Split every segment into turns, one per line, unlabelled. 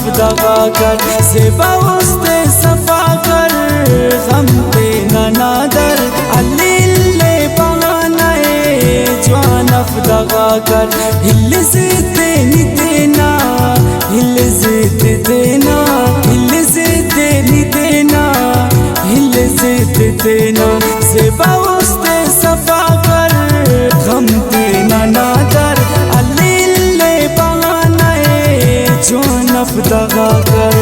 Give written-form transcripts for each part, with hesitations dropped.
दगा कर सेबा उस्ते सफा कर गम ते नादर अल्ले बहानाए जवानफ दगा कर हिल जिद नी देना हिल जिद देना हिल जिद नी देना हिल जिद देना सेबा उस्ते सफा कर गम ते नादर अल्ले बहानाए जवानफ दगा कर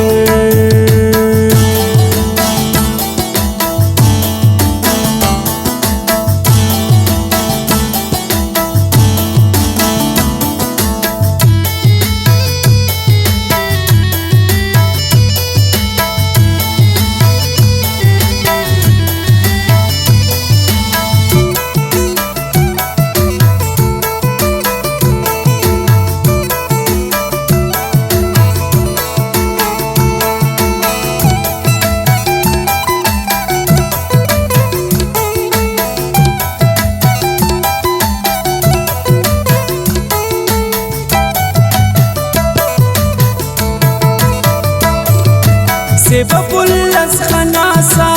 सेबा पुल्लस खनासा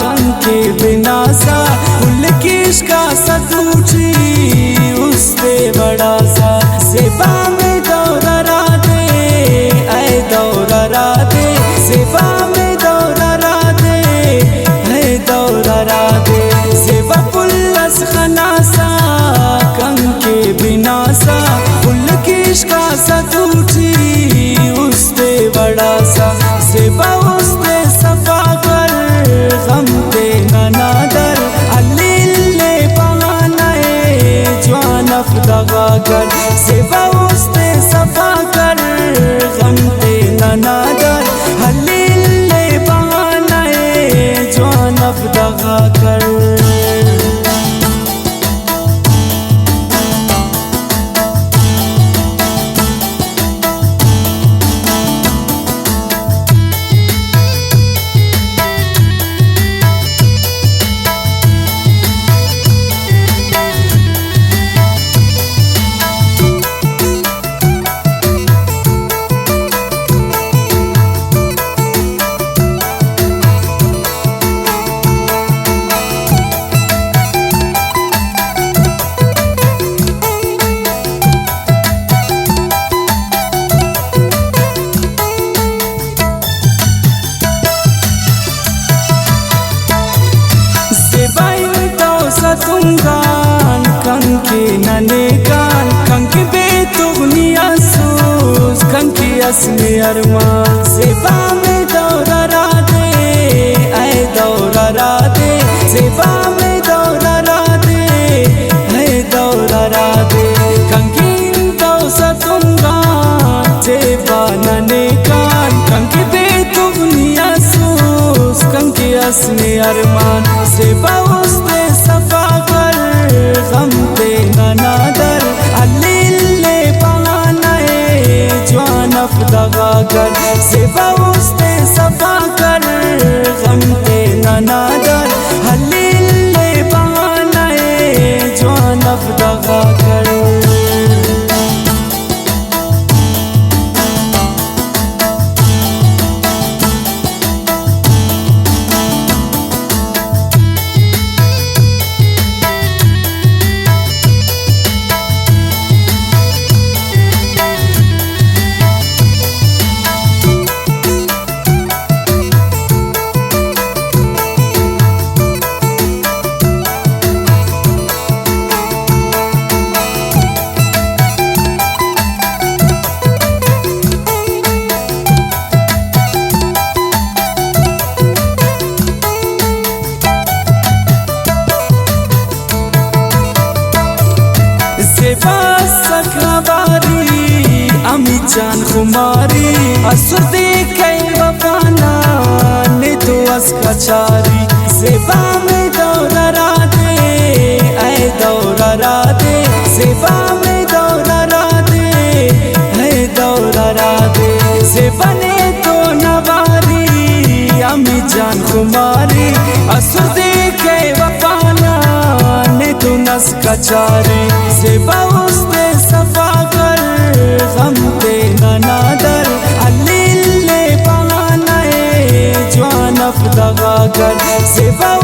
कंके बिनासा पुल किश का सतूची उससे बड़ा सा सेबा में दौरा दे ऐ दौरा दे सेबा में दौरा दे ऐ दौरा दे सेबा पुल्लस खनासा कंके बिनासा पुल किश का सतूची उससे बड़ा सा सेबा उस्ते सफा कर गम ते नादर अल्ले बहानाए जवानफ दगा कर सेबा उस्ते सफा कर गम ते नादर अल्ले बहानाए जवानफ दगा कर तुंगान कंके नने कान कंके बेतुगनी असूस कंके असने अरमान सेबा में दौरा दे ऐ दौरा दे सेबा में दौरा दे ऐ दौरा दे कंके दौसा तुंगान सेबा नने कान कंके बेतुगनी असूस कंके असने अरमान सेबा उस्ते सफा कर गम ते नादर अल्ले बहानाए जवानफ दगा कर सेबा उस्ते सफा कर गम ते नादर अल्ले बहानाए जवानफ दगा कर अमी जान खुमारी असुर देखे वफाना ने तो असका चारी सेबा में दौरा दे ऐ दौरा दे सेबा में दौरा दे ऐ दौरा दे सेबा ने तो नवारी अमी जान खुमारी असुर देखे वफाना ने तो नस्का चारी सेबा उस्ते सफा कर गम ते नादर अल्ले دغاگر زیبا